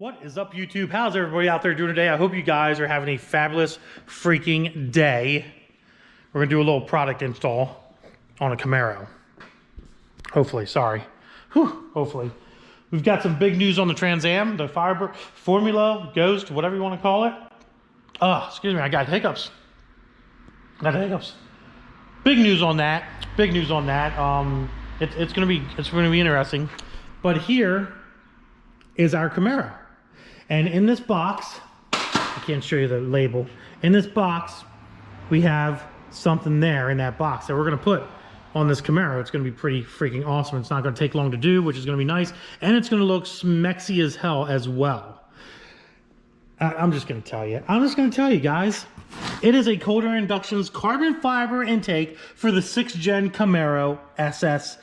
What is up, YouTube? How's everybody out there doing today? I hope you guys are having a fabulous freaking day. We're gonna do a little product install on a Camaro. Hopefully, sorry. Whew, hopefully. We've got some big news on the Trans Am, the Firebird, Formula, Ghost, whatever you want to call it. Excuse me, I got hiccups. Big news on that. Big news on that. It's gonna be interesting. But here is our Camaro. And in this box, I can't show you the label. In this box, we have something there in that box that we're gonna put on this Camaro. It's gonna be pretty freaking awesome. It's not gonna take long to do, which is gonna be nice. And it's gonna look smexy as hell as well. I'm just gonna tell you guys. It is a Air Inductions carbon fiber intake for the 6th gen Camaro SS,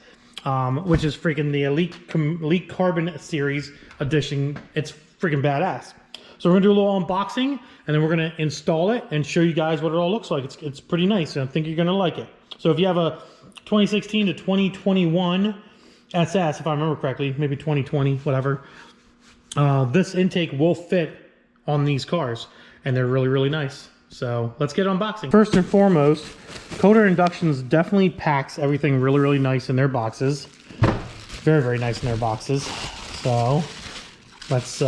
which is freaking the Elite Carbon Series edition. It's freaking badass. So we're gonna do a little unboxing and then we're gonna install it and show you guys what it all looks like. It's pretty nice and I think you're gonna like it. So if you have a 2016 to 2021 SS, if I remember correctly, maybe 2020, whatever, this intake will fit on these cars and they're really, really nice. So let's get unboxing. First and foremost, Air Inductions definitely packs everything really, really nice in their boxes. Very, very nice in their boxes. So let's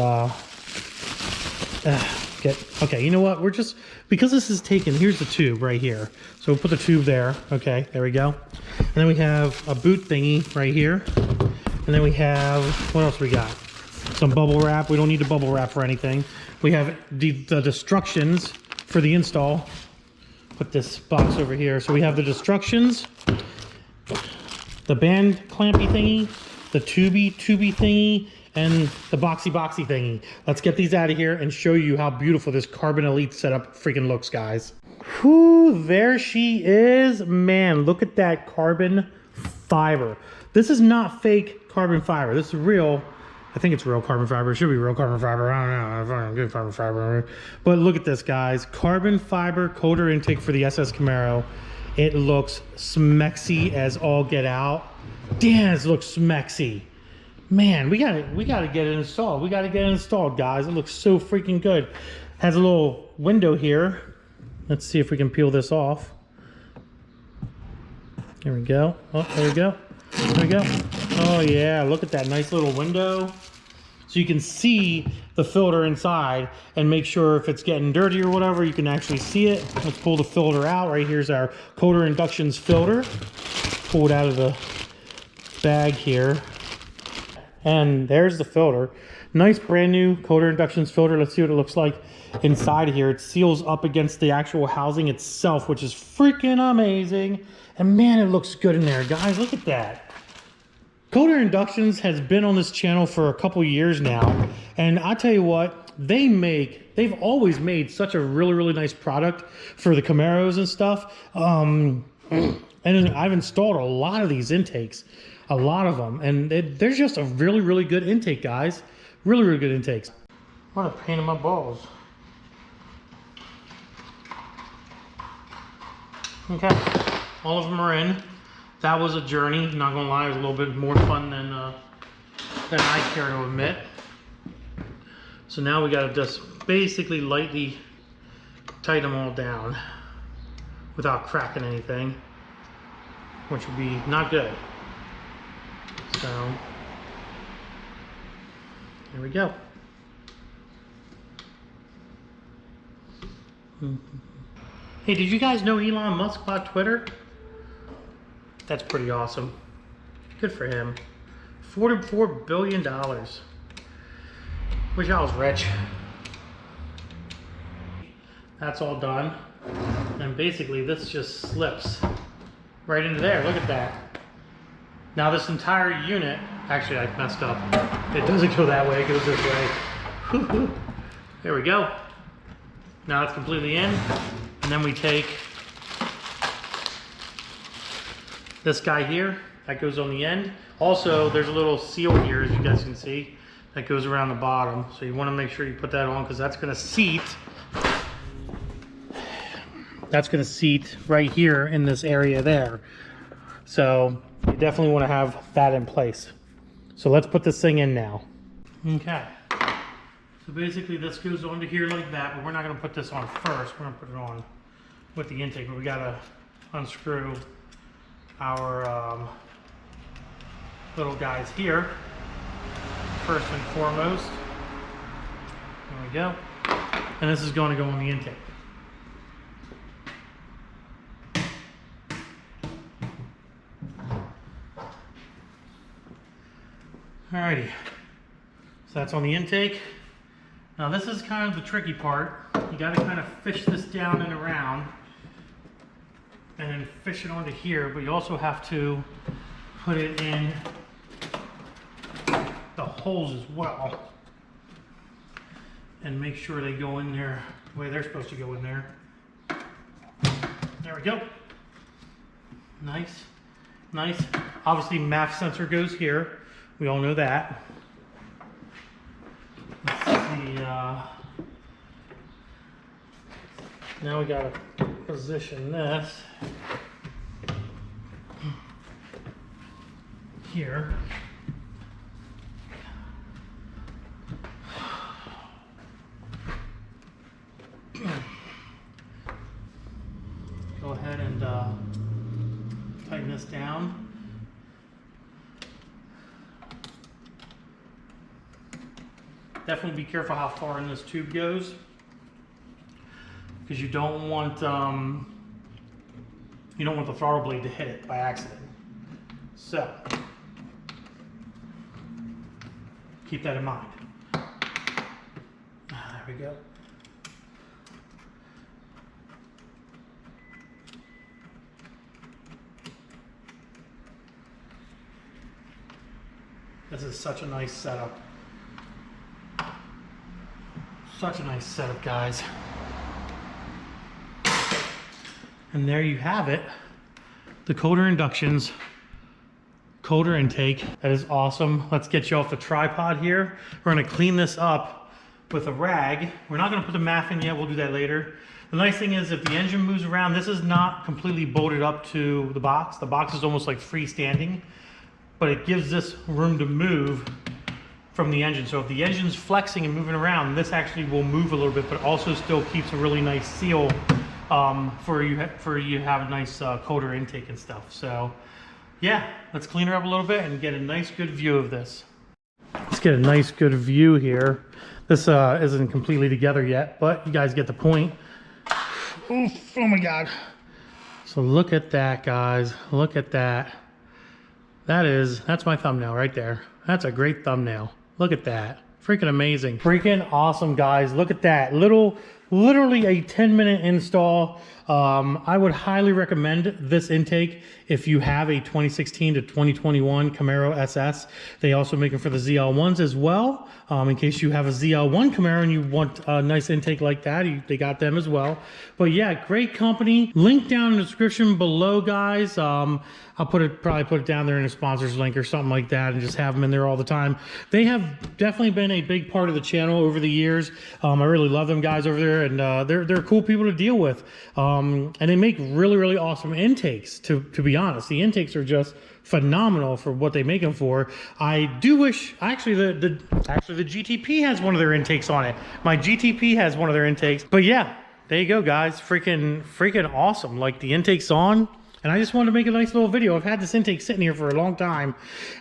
okay, you know what? We're just, because this is taken, here's the tube right here. So we'll put the tube there. Okay, there we go. And then we have a boot thingy right here. And then we have, what else we got? Some bubble wrap. We don't need the bubble wrap for anything. We have the instructions for the install. Put this box over here. So we have the instructions, the band clampy thingy, the tubey thingy, and the boxy thingy. Let's get these out of here and show you how beautiful this Carbon Elite setup freaking looks, guys. Whew, there she is. Man, look at that carbon fiber. This is not fake carbon fiber. This is real. I think it's real carbon fiber. It should be real carbon fiber. I don't know. I don't good carbon fiber. But look at this, guys. Carbon fiber coder intake for the SS Camaro. It looks smexy as all get out. Damn, it looks smexy. Man, we gotta get it installed. We gotta get it installed, guys. It looks so freaking good. Has a little window here. Let's see if we can peel this off. There we go. Oh, there we go. There we go. Oh yeah, look at that nice little window. So you can see the filter inside and make sure if it's getting dirty or whatever, you can actually see it. Let's pull the filter out. Right here's our Air Inductions filter. Pull it out of the bag here. And there's the filter. Nice brand new Air Inductions filter. Let's see what it looks like inside of here. It seals up against the actual housing itself, which is freaking amazing. And man, it looks good in there, guys. Look at that. Air Inductions has been on this channel for a couple years now. And I tell you what, they've always made such a really, really nice product for the Camaros and stuff. And I've installed a lot of these intakes. A lot of them, and they're just a really, really good intake, guys. Really, really good intakes. What a pain in my balls. Okay, all of them are in. That was a journey. Not gonna lie, it was a little bit more fun than I care to admit. So now we gotta just basically lightly tighten them all down without cracking anything, which would be not good. So, here we go. Hey, did you guys know Elon Musk bought Twitter? That's pretty awesome. Good for him. $44 billion. Wish I was rich. That's all done. And basically this just slips right into there. Look at that. Now this entire unit, actually I messed up. It doesn't go that way, it goes this way. There we go. Now it's completely in. And then we take this guy here, that goes on the end. Also, there's a little seal here, as you guys can see, that goes around the bottom. So you wanna make sure you put that on because that's gonna seat. That's gonna seat right here in this area there. So you definitely want to have that in place. So let's put this thing in now. Okay. So basically this goes onto here like that, but we're not gonna put this on first. We're gonna put it on with the intake, but we gotta unscrew our little guys here, first and foremost. There we go. And this is going to go on the intake. Alrighty, so that's on the intake. Now this is kind of the tricky part. You got to kind of fish this down and around and then fish it onto here, but you also have to put it in the holes as well and make sure they go in there the way they're supposed to go in there. There we go. Nice, nice. Obviously MAF sensor goes here. We all know that. Let's see, now we gotta position this here. Go ahead and tighten this down. Definitely be careful how far in this tube goes, because you don't want the throttle blade to hit it by accident. So keep that in mind. There we go. This is such a nice setup. Such a nice setup, guys. And there you have it. The Air Inductions coder intake. That is awesome. Let's get you off the tripod here. We're gonna clean this up with a rag. We're not gonna put the MAF in yet, we'll do that later. The nice thing is if the engine moves around, this is not completely bolted up to the box. The box is almost like freestanding, but it gives this room to move from the engine. So if the engine's flexing and moving around, this actually will move a little bit, but also still keeps a really nice seal for you have a nice coder intake and stuff. So yeah, let's clean her up a little bit and get a nice good view of this. Let's get a nice good view here. This isn't completely together yet, but you guys get the point. Oof, oh my God. So look at that, guys. Look at that. That's my thumbnail right there. That's a great thumbnail. Look at that. Freaking amazing. Freaking awesome, guys. Look at that. Literally a 10-minute install. I would highly recommend this intake if you have a 2016 to 2021 Camaro SS. They also make them for the ZL1s as well. In case you have a ZL1 Camaro and you want a nice intake like that, they got them as well. But yeah, great company. Link down in the description below, guys. I'll probably put it down there in a sponsors link or something like that, and just have them in there all the time. They have definitely been a big part of the channel over the years. I really love them guys over there, and they're cool people to deal with. And they make really awesome intakes. To be honest, the intakes are just phenomenal for what they make them for. I do wish actually the GTP has one of their intakes on it. My GTP has one of their intakes. But yeah, there you go, guys. Freaking awesome. Like, the intake's on. And I just wanted to make a nice little video. I've had this intake sitting here for a long time,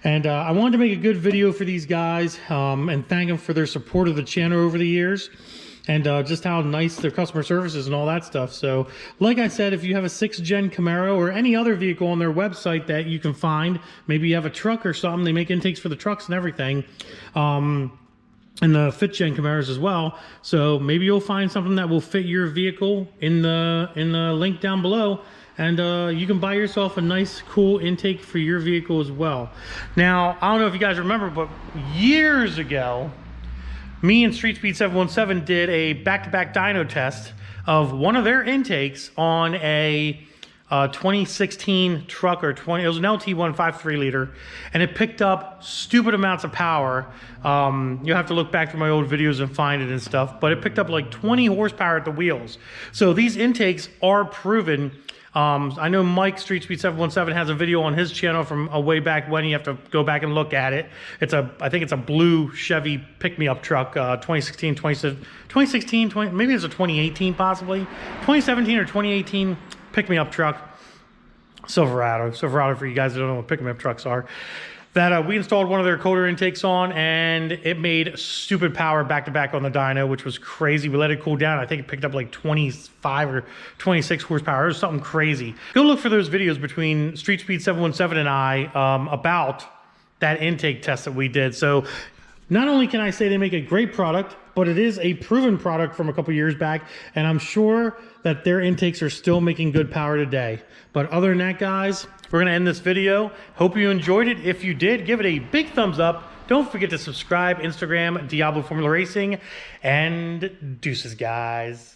and I wanted to make a good video for these guys and thank them for their support of the channel over the years, and just how nice their customer service is and all that stuff. So like I said, if you have a 6th gen Camaro or any other vehicle on their website that you can find, maybe you have a truck or something, they make intakes for the trucks and everything, and the 5th gen Camaros as well. So maybe you'll find something that will fit your vehicle in the link down below. And you can buy yourself a nice, cool intake for your vehicle as well. Now, I don't know if you guys remember, but years ago, me and Street Speed 717 did a back-to-back dyno test of one of their intakes on a 2016 truck, or it was an LT1 5.3 liter, and it picked up stupid amounts of power. You'll have to look back through my old videos and find it and stuff, but it picked up like 20 horsepower at the wheels. So these intakes are proven. I know Mike Street Speed 717 has a video on his channel from a way back when. You have to go back and look at it. I think it's a blue Chevy pick-me-up truck, 2016, maybe it's a 2018 possibly. 2017 or 2018 pick-me-up truck. Silverado for you guys that don't know what pick-me-up trucks are. That we installed one of their coder intakes on, and it made stupid power back-to-back on the dyno, which was crazy. We let it cool down. I think it picked up like 25 or 26 horsepower. It was something crazy. Go look for those videos between Street Speed 717 and I about that intake test that we did. So not only can I say they make a great product, but it is a proven product from a couple years back, and I'm sure that their intakes are still making good power today. But other than that, guys, we're gonna end this video. Hope you enjoyed it. If you did, give it a big thumbs up. Don't forget to subscribe, Instagram, Diablo Formula Racing, and deuces, guys.